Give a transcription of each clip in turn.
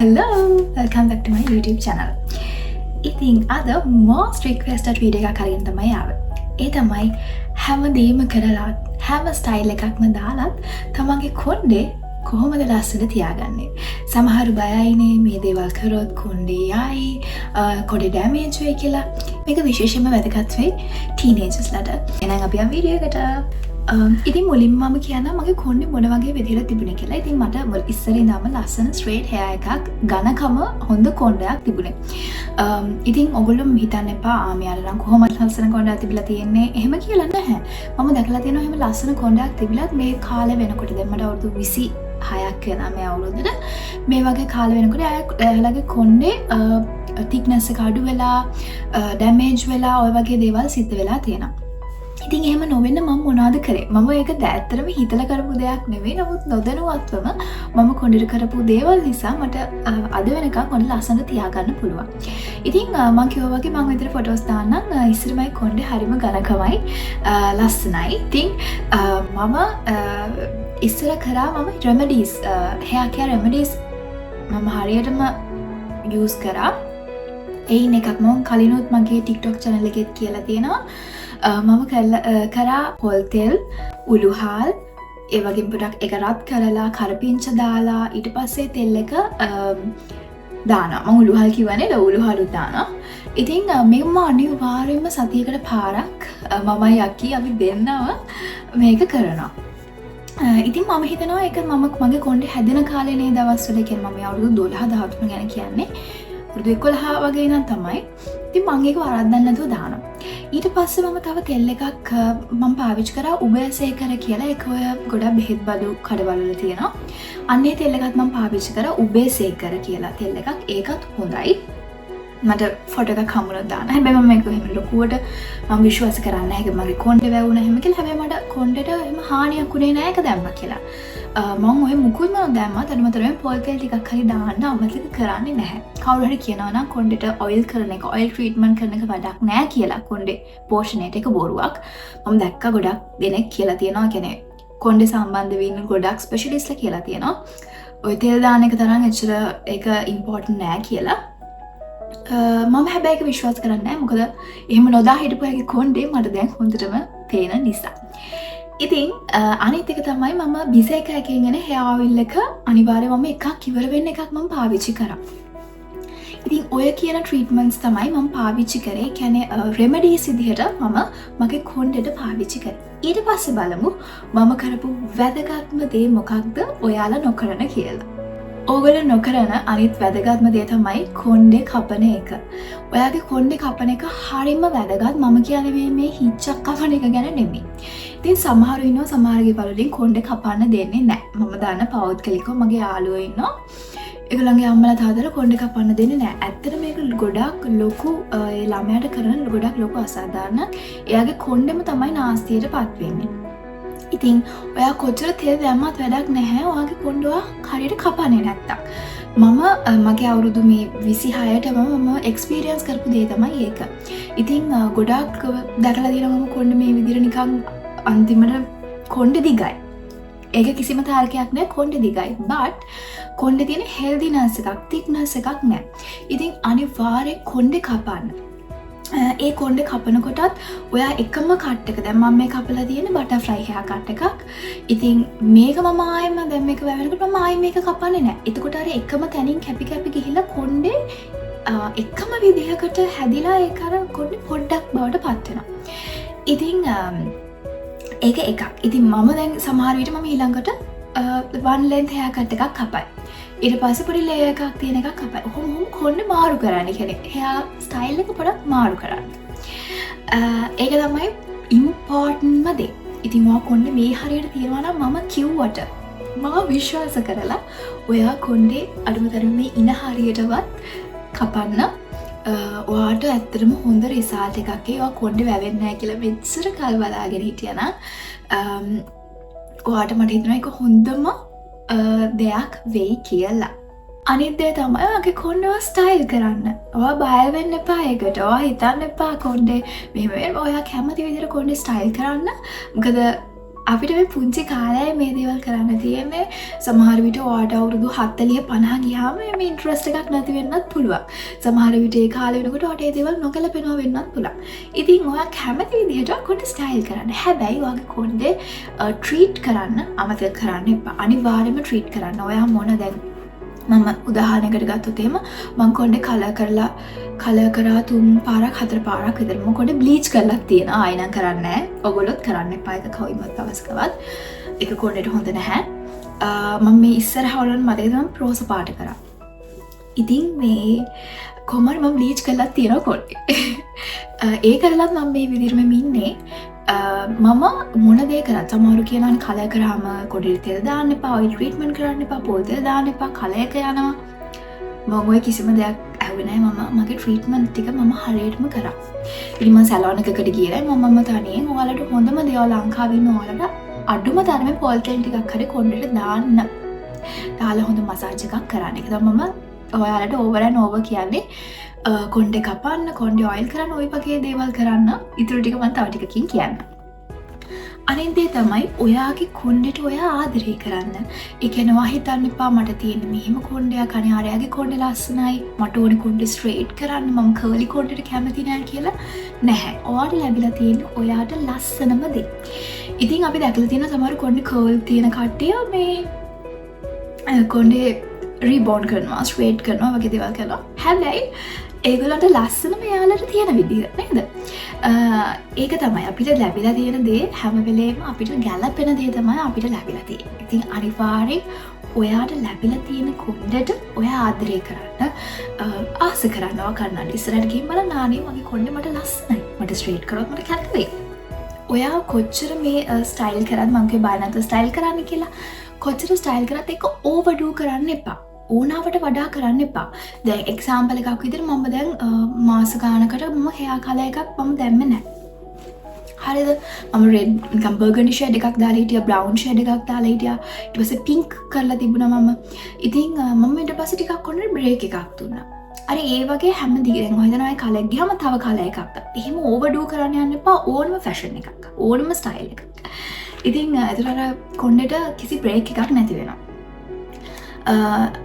Hello! Welcome back to my YouTube channel. ඉතින් අද most requested video එකක් අරගෙන තමයි ආවේ. ඒ තමයි හැමදේම කරලා හැම ස්ටයිල් එකක්ම දාලත් තමන්ගේ කොණ්ඩේ කොහොමද ලස්සන තියාගන්නේ. සමහරු බයයිනේ මේ දේවල් කරොත් කොණ්ඩේ යයි, කොණ්ඩේ ඩැමේජ් වෙයි කියලා. මේක විශේෂයෙන්ම වැදගත් වෙයි ටීනේජර්ස්ලට. එහෙනම් අපි යමු වීඩියෝ එකට. ඉතින් මුලින්ම මම කියන්නම් මගේ කොණ්ඩේ මොන වගේ විදිහට තිබුණේ කියලා. ඉතින් මට ඉස්සරේ ඉඳන්ම ලස්සන ස්ට්‍රේට් හෙයාර් එකක් ඝනකම හොඳ කොණ්ඩයක් තිබුණේ. ඉතින් ඔයගොල්ලෝ හිතන්න එපා මෙයාලා නම් කොහොමද ලස්සන කොණ්ඩයක් තිබිලා තියෙන්නේ එහෙම කියලා නැහැ. මම දැකලා තියෙනවා එහෙම ලස්සන කොණ්ඩයක් තිබිලත් මේ කාලේ වෙනකොට දැන් මට අවුරුදු 26ක් වෙනවා මේ අවුරුද්දට. මේ වගේ කාලේ වෙනකොට එයාලගේ කොණ්ඩේ thickness එක අඩු වෙලා damage වෙලා ඔය වගේ දේවල් සිද්ධ වෙලා තියෙනවා. ඉතින් එහෙම නොවෙන්න මම මොනවද කරේ? මම ඒක ඇත්තටම හිතලා කරපු දෙයක් නෙවෙයි. නමුත් නොදැනුවත්වම මම කොණ්ඩේට කරපු දේවල් නිසා මට අද වෙනකන් කොණ්ඩේ ලස්සනට තියාගන්න පුළුවන්. ඉතින් මම කිව්වා වගේ මම විතර ෆොටෝස් දාන්නම්. ඉස්සරමයි කොණ්ඩේ හරිම ඝනකමයි ලස්සනයි. ඉතින් මම ඉස්සර කරා මම remedies hair care remedies මම හරියටම use කරා. ඒයින් එකක් මම කලිනුත් මගේ TikTok channel එකෙත් කියලා තියෙනවා. මම කරා පොල් තෙල්, උළුහල්, ඒ වගේ පොඩක් එක රත් කරලා කරපිංච දාලා ඊට පස්සේ තෙල් එක දානවා. මම උළුහල් කිව්වනේ උළුහලුත් දානවා. ඉතින් මේක අනිවාර්යයෙන්ම සතියකට පාරක් මමයි අක්කි අපි දෙන්නම මේක කරනවා. ඉතින් මම හිතනවා ඒක මගේ කොණ්ඩේ හැදෙන කාලේ නේ දවස්වල කියන්නේ මම අවුරුදු 12 13 ගැන කියන්නේ. අවුරුදු 11 වගේ නම් තමයි. ඉතින් මම ඒක වරද්දන්න නැතුව දානවා. ඊට පස්සේ මම තව තෙල් එකක් මම පාවිච්චි කරා උබේසේකර කියලා. ඒක ඔය ගොඩක් බෙහෙත් බඩු කඩවල වල තියෙනවා. අන්නේ තෙල් එකත් මම පාවිච්චි කරා උබේසේකර කියලා තෙල් එකක්. ඒකත් හොඳයි. මට ෆොටෝ එකක් හම්බුනොත් දාන්න. හැබැයි මම මේක එහෙම ලොකුවට මම විශ්වාස කරන්නේ නැහැ. ඒක මගේ කොණ්ඩේ වැවුණා එහෙම කියලා. හැබැයි මට කොණ්ඩේට එහෙම හානියක් උනේ නැහැ ඒක දැම්මා කියලා. මම ඔය මුකුත්ම දැම්මා. අතරමතරම පොල් තෙල් ටිකක් හරි දාන්න අමතක කරන්නේ නැහැ. කවුරු හරි කියනවා නම් කොණ්ඩේට ඔයිල් කරන එක, ඔයිල් ට්‍රීට්මන්ට් කරන එක වැඩක් නැහැ කියලා කොණ්ඩේ පෝෂණයට ඒක බොරුවක්. මම දැක්කා ගොඩක් දෙනෙක් කියලා තියෙනවා. කියන්නේ කොණ්ඩේ සම්බන්ධ වෙන්න ගොඩක් ස්පෙෂලිස්ට්ලා කියලා තියෙනවා. ඔය තෙල් දාන එක තරම් එච්චර ඒක ඉම්පෝටන්ට් නෑ කියලා. මම හැබැයි ඒක විශ්වාස කරන්නේ නැහැ. මොකද එහෙම නොදා හිටපු අයගේ කොණ්ඩේ මට දැන් හොඳටම පේන නිසා. ඉතින් අනිත් එක තමයි මම බිසේක එකෙන් එන hair oil එක අනිවාර්යයෙන්ම මම එකක් ඉවර වෙන්න එකක් මම පාවිච්චි කරා. ඉතින් ඔය කියන ට්‍රීට්මන්ට්ස් තමයි මම පාවිච්චි කරේ. කියන්නේ රෙමඩීස් විදිහට මම මගේ කොණ්ඩේට පාවිච්චි කරේ. ඊට පස්සේ බලමු මම කරපු වැදගත්ම දේ මොකක්ද ඔයාලා නොකරන කියලා. ඕගොල්ලෝ නොකරන අනිත් වැදගත්ම දේ තමයි කොණ්ඩේ කපන එක. ඔයාගේ කොණ්ඩේ කපන එක හරිම වැදගත්. මම කියන්නේ මේ හිච්චක් කපන එක ගැන නෙමෙයි. ඉතින් සමහරු ඉන්නවා සමහරගේ වලින් කොණ්ඩේ කපන්න දෙන්නේ නැහැ. මම දන්න පෞද්ගලිකව මගේ යාළුවෝ ඉන්නවා. ඒගොල්ලන්ගේ අම්මලා තාත්තලා කොණ්ඩේ කපන්න දෙන්නේ නැහැ. ඇත්තට මේක ගොඩක් ලොකු ඒ ළමයාට කරන ගොඩක් ලොකු අසාධාරණයක්. එයාගේ කොණ්ඩෙම තමයි නාස්තියටපත් වෙන්නේ. ඉතින් ඔයා කොච්චර තෙල් දැම්මත් වැඩක් නැහැ ඔයාගේ කොණ්ඩුව හරියට කපන්නේ නැත්තම්. මම මගේ අවුරුදු මේ 26ටම මම එක්ස්පීරියන්ස් කරපු දේ තමයි ඒක. ඉතින් ගොඩක් දැකලා තියෙනවා මම කොණ්ඩේ මේ විදිහට නිකන් අන්තිමට කොණ්ඩේ දිගයි. ඒක කිසිම තාරකයක් නැහැ කොණ්ඩේ දිගයි. but කොණ්ඩේ තියෙන හෙල්දිනස් එකක්, thickness එකක් නැහැ. ඉතින් අනිවාර්යෙන් කොණ්ඩේ කපන්න. ඒ කොණ්ඩේ කපනකොටත් ඔයා එකම කට් එක දැන් මම මේ කපලා තියෙන බටර්ෆ්ලයි hair cut එකක්. ඉතින් මේක මම ආයෙම දැන් මේක වැවෙනකොට මම ආයෙ මේක කපන්නේ නැහැ. එතකොට අර එකම තැනින් කැපි කැපි ගිහිල්ලා කොණ්ඩේ එකම විදිහකට හැදිලා ඒක අර කොණ්ඩේ පොඩ්ඩක් බවට පත් වෙනවා. ඉතින් ඒක එකක්. ඉතින් මම දැන් සමහර විට මම ඊළඟට one length hair cut එකක් කපයි. ඊට පස්සේ පොඩි ලේයර් එකක් තියෙන එකක් කපයි. ඔහොම කොණ්ඩේ මාරු කරන්න. කියන්නේ hair style එක පොඩක් මාරු කරන්න. ඒක තමයි ඉම්පෝටන්ට්ම දේ. ඉතින් ඔයා කොණ්ඩේ මේ හරියට තියනවා නම් මම කිව්වට මම විශ්වාස කරලා ඔයා කොණ්ඩේ අඩුමතරම මේ ඉන හරියටවත් කපන්න. ඔයාට ඇත්තටම හොඳ රිසල්ට් එකක් ඒ. ඔයා කොණ්ඩේ වැවෙන්නේ නැහැ කියලා මෙච්චර කල් බලාගෙන හිටියනම් ඔයාට මට හිතෙනවා ඒක හොඳම දෙයක් වෙයි කියලා. අනිත් දේ තමයි ඔයාගේ කොණ්ඩේව ස්ටයිල් කරන්න. ඔයා බය වෙන්න එපා ඒකට. ඔයා හිතන්න එපා කොණ්ඩේ මෙහෙම ඔයා කැමති විදිහට කොණ්ඩේ ස්ටයිල් කරන්න. මොකද අපිට මේ පුංචි කාලේ මේ දේවල් කරන්න තියෙන්නේ සමහර විට ඔයාට අවුරුදු 40 50 ගියාම මේ ඉන්ට්‍රස්ට් එකක් නැති වෙන්නත් පුළුවන්. සමහර විට ඒ කාලේ වෙනකොට ඔයාට ඒ දේවල් නොකලපෙනවා වෙන්නත් පුළුවන්. ඉතින් ඔයා කැමති විදිහට කොණ්ඩේ ස්ටයිල් කරන්න. හැබැයි ඔයාගේ කොණ්ඩේ ට්‍රීට් කරන්න අමතක කරන්න එපා. අනිවාර්යයෙන්ම ට්‍රීට් කරන්න. ඔයා මොන දැන් මම උදාහරණයකට ගත්තොත් එහෙම මම කොණ්ඩේ කලර් කරා 3 පාරක් 4 පාරක් විතර මම කොණ්ඩේ බ්ලීච් කරලා තියෙනවා. ආයෙ නම් කරන්නේ නැහැ. ඔයගොල්ලොත් කරන්න එපා. ඒක කවුරුත් අවශ්‍යකවත්. ඒක කොණ්ඩේට හොඳ නැහැ. මම මේ ඉස්සරහ වලන් මතකද මම රෝස පාට කරා. ඉතින් මේ කොහමද මම බ්ලීච් කරලා තියෙනවා කොණ්ඩේ. ඒ කරලත් මම මේ විදිහටම ඉන්නේ. මම මොන දේ කරත් සමහරු කියනවා කලර් කරාම කොඩිල් තෙල් දාන්න එපා, ඔයිල් ට්‍රීට්මන්ට් කරන්න එපා, පොල් තෙල් දාන්න එපා, කලර් එක යනවා. මම ඔය කිසිම දෙයක් ඇහුවේ නැහැ. මගේ ට්‍රීට්මන්ට් ටික මම හරියටම කරා. ඉතින් මම සැලෝන් එකකට ගියලා මම තනියෙන් ඔයාලට හොඳම දේවල් ලංකාවේ ඉන්න ඔයාලට අඩුම තරමේ පොල් තෙල් ටිකක් හරි කොණ්ඩේට දාන්න. දාලා හොඳ මසාජ් එකක් කරන්න. ඒක තමයි මම ඔයාලට ඕවර් ඇන් ඕවර් කියන්නේ. කොණ්ඩේ කපන්න, කොණ්ඩේ ඔයිල් කරන්න, ওই වගේ දේවල් කරන්න. ඉතුරු ටික මම තව ටිකකින් කියන්න. අනිත් දේ තමයි ඔයාගේ කොණ්ඩේට ඔයා ආදරය කරන්න. ඒ කියන්නේ ඔයා හිතන්න එපා මට තියෙන මෙහෙම කොණ්ඩයක් අනේ ආරයාගේ කොණ්ඩේ ලස්සනයි. මට ඕනේ කොණ්ඩේ ස්ට්‍රේට් කරන්න. මම කර්ලි කොණ්ඩේට කැමති නෑ කියලා නැහැ. ඔයාට ලැබිලා තියෙන ඔයාට ලස්සනම දේ. ඉතින් අපි දැකලා තියෙන සමහර කොණ්ඩේ කර්ල් තියෙන කට්ටිය මේ කොණ්ඩේ රීබෝන් කරනවා, ස්ට්‍රේට් කරනවා වගේ දේවල් කරනවා. හැබැයි ඒගොල්ලන්ට ලස්සන මෙයාලට තියෙන විදිහ නේද? ඒක තමයි අපිට ලැබිලා තියෙන දේ. හැම වෙලේම අපිට ගැළපෙන දේ තමයි අපිට ලැබිලා තියෙන්නේ. ඉතින් අනිවාර්යෙන් ඔයාට ලැබිලා තියෙන කොණ්ඩේට ඔයා ආදරය කරන්න, ආස කරනවා කරන්න. ඉස්සරහට ගිහින් බලන්න ආනේ මගේ කොණ්ඩේ මට ලස්සනයි. මට ස්ට්‍රේට් කරොත් මට කැමතියි. ඔයා කොච්චර මේ ස්ටයිල් කරත් මම කිය බය නැතුව ස්ටයිල් කරන්න කියලා. කොච්චර ස්ටයිල් කරත් ඒක ඕවර්ඩු කරන්න එපා. ඕනාවට වඩා කරන්න එපා. දැන් එක්සාම්පල් එකක් විදිහට මම දැන් මාස ගානකට මම හෙයා කලර් එකක් මම දැම්මේ නැහැ. හරිද? මම රෙඩ් නිකන් බර්ගන්ඩි ෂේඩ් එකක් දාලා හිටියා, බ්‍රවුන් ෂේඩ් එකක් දාලා හිටියා. ඊට පස්සේ පින්ක් කරලා තිබුණා මම. ඉතින් මම ඊට පස්සේ ටිකක් කොන්න බ්‍රේක් එකක් දුන්නා. අර ඒ වගේ හැම දිගටම මම හිතනවා ඒ කලර් ගියාම තව කලර් එකක් ගන්න. එහෙම ඕවර්ඩු කරන්න යන්න එපා. ඕනම ෆැෂන් එකක්. ඕනම ස්ටයිල් එකක්. ඉතින් ඒතර කොණ්ඩේට කිසි බ්‍රේක් එකක් නැති වෙනවා.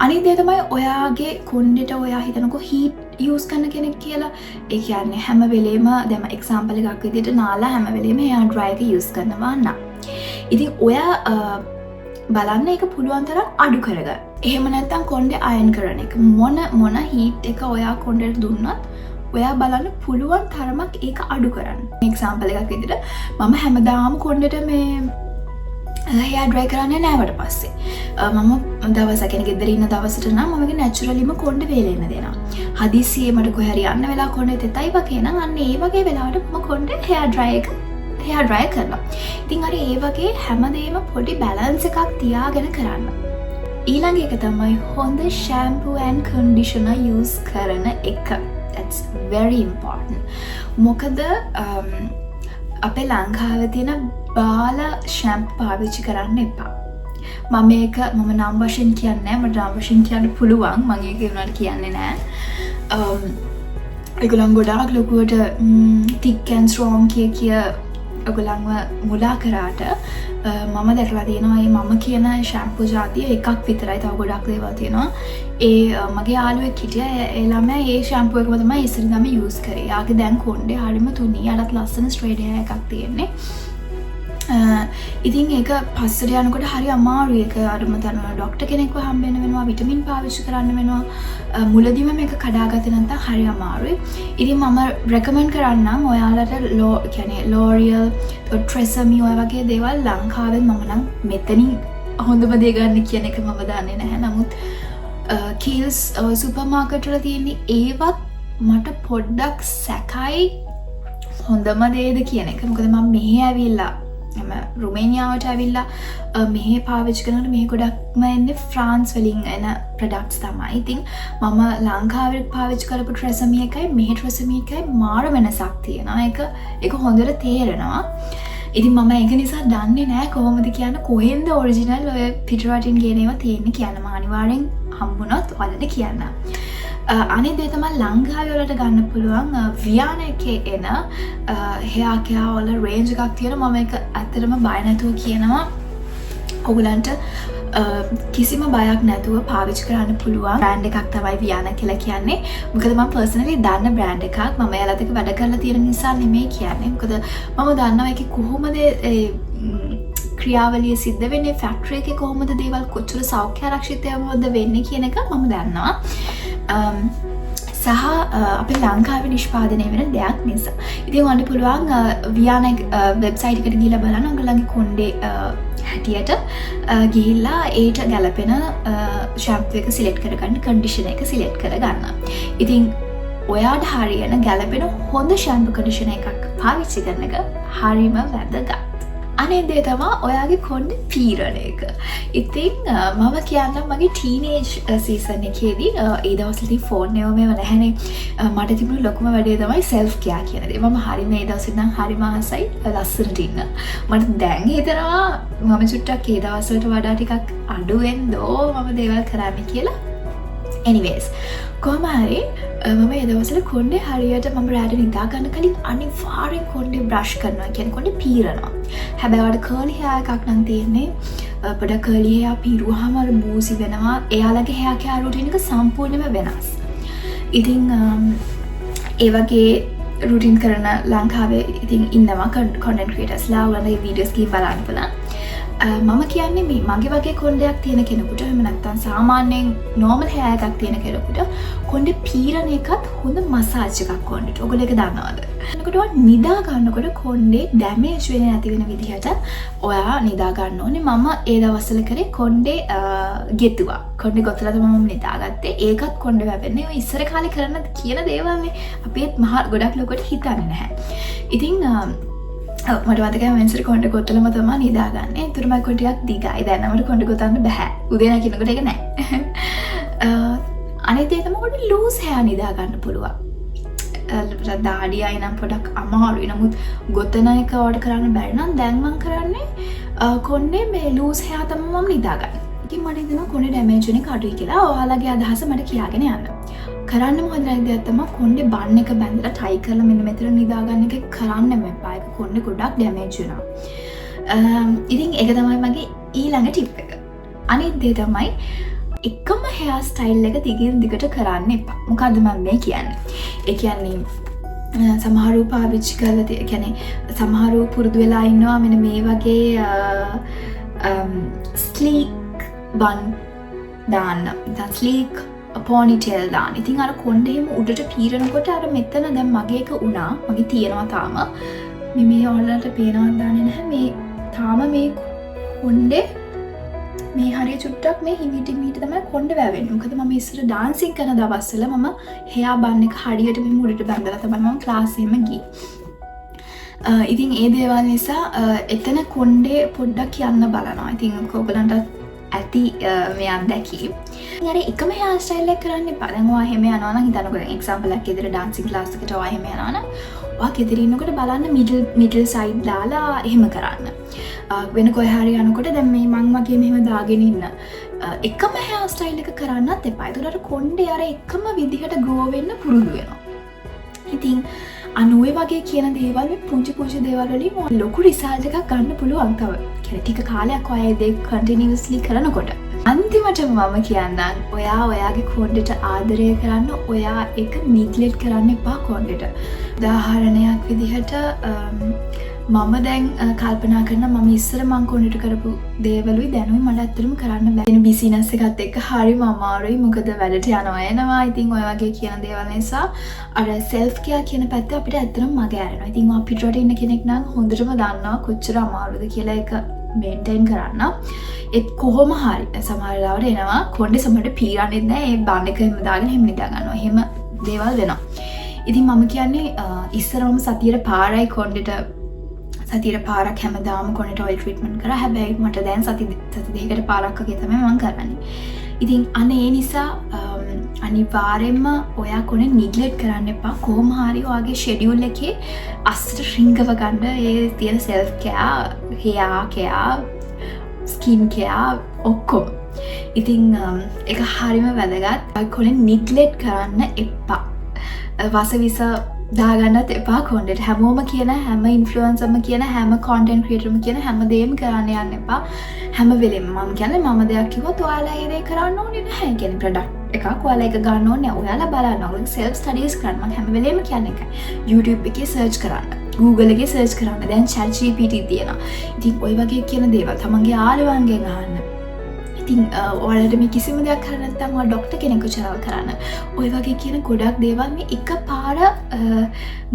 අනිත් දේ තමයි ඔයාගේ කොණ්ඩේට ඔයා හිතනකො හීට් යූස් කරන කෙනෙක් කියලා. ඒ කියන්නේ හැම වෙලේම දැන් එක්සැම්පල් එකක් විදිහට නාලා හැම වෙලේම හෙයාර් ඩ්‍රයර් එක යූස් කරනවා නම්. ඉතින් ඔයා බලන්න ඒක පුළුවන් තරම් අඩු කරගන්න. එහෙම නැත්නම් කොණ්ඩේ අයන් කරන එක මොන හීට් එක ඔයා කොණ්ඩේට දුන්නත් ඔයා බලන්න පුළුවන් තරමක් ඒක අඩු කරන්න. එක්සැම්පල් එකක් විදිහට මම හැමදාම කොණ්ඩේට මේ හෙයාර් ඩ්‍රයි කරන්නේ නෑවට පස්සේ මම දවසක් කියන්නේ ගෙදර ඉන්න දවසට නම් මම නැචරලිම කොණ්ඩේ වේලෙන්න දෙනවා. හදිස්සියේ මට කොහේ හරි යන්න වෙලා කොණ්ඩේ තෙතයි වගේ නම් අන්න ඒ වගේ වෙලාවට මම කොණ්ඩේ හෙයාර් ඩ්‍රයි කරනවා. ඉතින් අර ඒ වගේ හැමදේම පොඩි බැලන්ස් එකක් තියාගෙන කරන්න. ඊළඟ එක තමයි හොඳ ෂැම්පූ ඇන්ඩ් කන්ඩිෂනර් යූස් කරන එක. That's very important. මොකද අපේ ලංකාවේ තියෙන බාල ෂැම්පූ පාවිච්චි කරන්න එපා. මම නම් වශයෙන් කියන්නේ නැහැ. මට නම් වශයෙන් කියන්න පුළුවන්. මම ඒක උනාට කියන්නේ නැහැ. ඒගොල්ලන් ගොඩාක් ලොකුවට thick and strong කිය ඔයගොල්ලන්ව මුලා කරාට මම දැකලා තියෙනවා මේ මම කියන ෂැම්පූ ජාතිය එකක් විතරයි. තව ගොඩක් දේවල් තියෙනවා. මගේ යාළුවෙක් හිටියා. ඒ ළමයා ඒ ෂැම්පූ එකම තමයි ඉස්සෙල්ලාම යූස් කරේ. යාගේ දැන් කොණ්ඩේ හරිම තුනී. යාලත් ලස්සන ස්ට්‍රේට් හෙයර් එකක් තියෙන්නේ. ඉතින් ඒක පස්සට යනකොට හරි අමාරුයි. ඒක අරම තන ડોක්ටර් කෙනෙක්ව හම්බෙන්න වෙනවා, විටමින් පාවිච්චි කරන්න වෙනවා. මුලදීම මේක කඩාගත්තේ නැත්නම් හරි අමාරුයි. ඉතින් මම රෙකමන්ඩ් කරන්නම් ඔයාලට කියන්නේ L'Oreal, Tresemme ඔය වගේ දේවල් ලංකාවෙන් මම නම් මෙතනින් හොඳම දේ ගන්න කියන එක මම දන්නේ නැහැ. නමුත් Kiehl's සුපර් මාකට් වල තියෙන ඒවත් මට පොඩ්ඩක් සැකයි හොඳම දේද කියන එක. මොකද මම මෙහි ඇවිල්ලා රුමේනියාවට ඇවිල්ලා මෙහෙ පාවිච්චි කරනකොට මෙහෙ ගොඩක්ම එන්නේ ෆ්‍රාන්ස් වලින් එන ප්‍රොඩක්ට්ස් තමයි. ඉතින් මම ලංකාවේ පාවිච්චි කරපු Tresemme එකයි මෙහෙ Tresemme එකයි මාර වෙනසක් තියෙනවා. ඒක හොඳට තේරෙනවා. ඉතින් මම ඒක නිසා දන්නේ නැහැ කොහොමද කියන්න කොහෙන්ද ඔරිජිනල් ඔය පිටරටින් ගේන ඒවා තියෙන්නේ කියලා. මම අනිවාර්යෙන් හම්බුනොත් ඔයාලට කියන්න. අනිත් දේ තමයි ලංකාවේ වලට ගන්න පුළුවන් වියාන එකේ එන hair care වල රේන්ජ් එකක් තියෙනවා. මම ඒක ඇත්තටම බය නැතුව කියනවා. ඔයගලන්ට කිසිම බයක් නැතුව පාවිච්චි කරන්න පුළුවන් බ්‍රෑන්ඩ් එකක් තමයි වියාන කියලා කියන්නේ. මොකද මම පර්සනලි දන්න බ්‍රෑන්ඩ් එකක්. මම එයාලත් එක්ක වැඩ කරලා තියෙන නිසා නෙමෙයි කියන්නේ. මොකද මම දන්නවා ඒකේ කොහොමද ක්‍රියාවලිය සිද්ධ වෙන්නේ, ෆැක්ටරි එකේ කොහොමද දේවල් කොච්චර සෞඛ්‍ය ආරක්ෂිතවද වෙන්නේ කියන එක මම දන්නවා. සහ අපේ ලංකාවේ නිෂ්පාදනය වෙන දෙයක් නිසා. ඉතින් ඔයාලට පුළුවන් වියාන වෙබ්සයිට් එකට ගිහලා බලන්න ඔයගලගේ කොණ්ඩේ හැටියට ගිහිල්ලා ඒට ගැලපෙන ෂැම්පූ එක සිලෙක්ට් කරගන්න, කන්ඩිෂනර් එක සිලෙක්ට් කරගන්න. ඉතින් ඔයාට හරියන ගැලපෙන හොඳ ෂැම්පූ කන්ඩිෂනර් එකක් පාවිච්චි කරන එක හරිම වැදගත්. අනිත් දේ තමයි ඔයාගේ කොණ්ඩේ පීරන එක. ඉතින් මම කියන්නම් මගේ ටීනේජ් සීසන් එකේදී ඒ දවස්වලදී ෆෝන් එකම නැහැනේ. මට තිබුණු ලොකුම වැඩේ තමයි සෙල්ෆ් කෙයා කියන දේ. මම හරිම ඒ දවස්වල නම් හරිම ආසයි ලස්සනට ඉන්න. මට දැන් හිතෙනවා මම චුට්ටක් ඒ දවස්වලට වඩා ටිකක් අඩුවෙන් දෝ මම දේවල් කරන්නේ කියලා. anyways කොහොම හරි මම ඒ දවස්වල කොණ්ඩේ හරියට මම රැට නිදා ගන්න කලින් අනිවාර්යෙන් කොණ්ඩේ බ්‍රෂ් කරනවා. කියන්නේ කොණ්ඩේ පීරනවා. හැබැයි වල කර්ලි hair එකක් නම් තියෙන්නේ. පොඩ කර්ලි hair පීරුවාම අර බූසි වෙනවා. එයාලගේ hair care routine එක සම්පූර්ණයෙන්ම වෙනස්. ඉතින් ඒ වගේ routine කරන ලංකාවේ ඉතින් ඉන්නවා content creatorsලා. ඔයාලා මේ videos ගිහින් බලන්න බලන්න. මම කියන්නේ මේ මගේ වගේ කොණ්ඩයක් තියෙන කෙනෙකුට එහෙම නැත්නම් සාමාන්‍යයෙන් normal hair එකක් තියෙන කෙනෙකුට කොණ්ඩේ පීරන එකත් හොඳ මසාජ් එකක් කොණ්ඩේට. ඔයගොල්ලෝ ඒක දන්නවද? එතකොට නිදා ගන්නකොට කොණ්ඩේ ඩැමේජ් වෙන්නේ නැති වෙන විදිහට ඔයා නිදා ගන්න ඕනේ. මම ඒ දවස්වල කරේ කොණ්ඩේ ගෙතුවා. කොණ්ඩේ ගොතලා තමයි මම නිදාගත්තේ. ඒකත් කොණ්ඩේ වැවෙන්නේ. ඔය ඉස්සර කාලේ කරන කියන දේවල්නේ අපිත් මහ ගොඩක් ලොකුට හිතන්නේ නැහැ. ඉතින් මට මතකයි මෙන්සර් කොණ්ඩේ ගොතලම තමයි නිදාගන්නේ. ඒතර මම කොණ්ඩයක් දිගයි. දැන් නම් කොණ්ඩේ ගොතන්න බෑ. උදේ නැගිනකොට ඒක නෑ. අනිත් දේ තමයි කොණ්ඩේ ලූස් hair නිදා ගන්න පුළුවන්. දාඩියයි නම් පොඩක් අමාරුයි. නමුත් ගොතන එක ඕඩර් කරන්න බැරි නම් දැන් මම කරන්නේ කොණ්ඩේ මේ ලූස් hair තමයි මම නිදාගන්නේ. ඉතින් මට හිතෙනවා කොණ්ඩේ ඩැමේජ් වෙන එක අඩුයි කියලා. ඔයාලගේ අදහස මට කියාගෙන යන්න. කරන්නම හොඳ නැති දෙයක් තමයි කොණ්ඩේ බන් එක බැඳලා ටයි කරලා මෙන්න මෙතන නිදාගන්න එක කරන්න එපා. ඒක කොණ්ඩේ ගොඩක් ඩැමේජ් වෙනවා. ඉතින් ඒක තමයි මගේ ඊළඟ ටිප් එක. අනිත් දේ තමයි එකම hair style එක දිගින් දිගට කරන්න එපා. මොකද්ද මම මේ කියන්නේ? ඒ කියන්නේ සමහරව පාවිච්චි කරලා ඒ කියන්නේ සමහරව පුරුදු වෙලා ඉන්නවා මෙන්න මේ වගේ sleek bun දාන්න. දැන් sleek ponytail දාන්න. ඉතින් අර කොණ්ඩේම උඩට පීරනකොට අර මෙතන දැන් මගේ එක උනා. මගේ තියෙනවා තාම. මේ ඔයාලට පේනවද දන්නේ නැහැ. මේ තාම මේ කොණ්ඩේ මේ හරිය චුට්ටක් මේ හිමිට තමයි කොණ්ඩේ වැවෙන්නේ. මොකද මම ඉස්සර ඩාන්සින් කරන දවස්වල මම hair bun එක හරියට මෙහෙම උඩට බැඳලා තමයි මම ක්ලාස් එකෙම ගියේ. ඉතින් ඒ දේවල් නිසා එතන කොණ්ඩේ පොඩ්ඩක් යන්න බලනවා. ඉතින් ඔයගලන්ට ඇති මේ අත්දැකීම්. යාර එකම hair style එක කරන්න එපා. දැන් ඔයා හැම යනවා නම් හිතන්නකෝ දැන් example එකක් විදිහට dancing class එකට ඔයා හැම යනවා නම් ඔයා ගෙදර ඉන්නකොට බලන්න middle side දාලා එහෙම කරන්න. වෙන කොහේ හරි යනකොට දැන් මේ මං වගේ මෙහෙම දාගෙන ඉන්න. එකම hair style එක කරන්නත් එපා. ඒකට කොණ්ඩේ අර එකම විදිහට grow වෙන්න පුරුදු වෙනවා. ඉතින් අනුවේ වගේ කියන දේවල් මේ පුංචි දේවල් වලින් ලොකු රිසල්ට් එකක් ගන්න පුළුවන් තව. කියන්නේ ටික කාලයක් ඔය ඒ දේ කන්ටිනියස්ලි කරනකොට. අන්තිමටම මම කියන්නම් ඔයා ඔයාගේ කොණ්ඩේට ආදරය කරන්න, ඔයා ඒක නිග්ලෙක්ට් කරන්න එපා කොණ්ඩේට. උදාහරණයක් විදිහට මම දැන් කල්පනා කරනවා මම ඉස්සර මං කොණ්ඩේට කරපු දේවලුයි දැනුයි මට ඇත්තටම කරන්න බැහැ. බිසිනස් එකත් එක්ක හරිම අමාරුයි. මොකද වැඩට යනවා එනවා. ඉතින් ඔය වගේ කියන දේවල් නිසා අර self care කියන පැත්ත අපිට ඇත්තටම මග ඇරෙනවා. ඉතින් අපි පිටරට ඉන්න කෙනෙක් නම් හොඳටම දන්නවා කොච්චර අමාරුද කියලා ඒක මේන්ටේන් කරන්න. ඒත් කොහොම හරි සමහර වෙලාවට එනවා කොණ්ඩේ සමහරට පීරන්නේ නැහැ. ඒ බන් එක එහෙම දාගෙන එහෙම නිදා ගන්නවා. එහෙම දේවල් වෙනවා. ඉතින් මම කියන්නේ ඉස්සරවම සතියේ පාරයි කොණ්ඩේට සතියට පාරක් හැමදාම කොණ්ඩේට ඔයිල් ට්‍රීට්මන්ට් කරා. හැබැයි මට දැන් සති දෙකකට පාරක් වගේ තමයි මම කරන්නේ. ඉතින් අනේ ඒ නිසා අනිවාර්යෙන්ම ඔයා කොණ්ඩේ නිග්ලෙක්ට් කරන්න එපා. කොහොම හරි ඔයාගේ ෂෙඩියුල් එකේ අස්සට රිංගව ගන්න ඒ තියෙන self care, hair care, skin care ඔක්කොම. ඉතිං එක හරිම වැදගත් කොලින් නිග්ලෙට් කරන්න එපා වසවිස දාගන්නත් එපා කොන්ඩට හැමෝම කියන හැම ඉන්ෆලුවන්සම කියන හැම කොන්ටෙන්ට් ක්‍රියේටර්ම කියන හැම දේම කරන්න යන්න එපා හැම වෙලෙම මම කියන්නේ මම දෙයක් කිව්වොත් ඔයාලා ඒ දේ කරන්න ඕනේ නැහැ කියන ප්‍රොඩක්ට් එකක් ඔයාලා ඒක ගන්න ඕනේ ඔයාලා බලන්න ඕනේ self studies කරන්න මම හැම වෙලෙම කියන්නේ එකයි YouTube එකේ search කරන්න Google එකේ search කරන්න දැන් ChatGPT තියෙනවා ඉතින් ওই වගේ කියන දේවල් තමන්ගේ යාළුවන්ගෙන් අහන්න ඉතින් ඔයාලට මේ කිසිම දෙයක් කරන්න නැත්නම් ඔයා ડોක්ටර් කෙනෙක්ව චැනල් කරන්න. ඔය වගේ කියන ගොඩක් දේවල් මේ එකපාර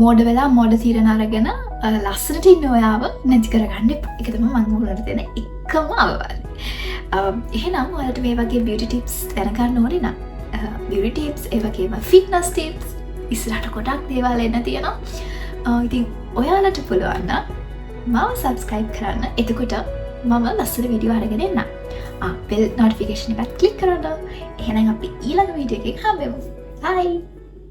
මෝඩ වෙලා මෝඩ තීරණ අරගෙන ලස්සනට ඉන්න ඔයාව නැති කරගන්න එපා. ඒක තමයි මම ඔයාලට දෙන එකම අවවාදය. එහෙනම් ඔයාලට මේ වගේ beauty tips දැනගන්න ඕනේ නම් beauty tips ඒ වගේම fitness tips ඉස්සරහට ගොඩක් දේවල් එන්න තියෙනවා. ඉතින් ඔයාලට පුළුවන් නම් මාව subscribe කරන්න. එතකොට මම ලස්සන වීඩියෝ අරගෙන එන්නම්. bell notification එකත් click කරන්න. එහෙනම් අපි ඊළඟ වීඩියෝ එකකින් හම්බෙමු. Bye.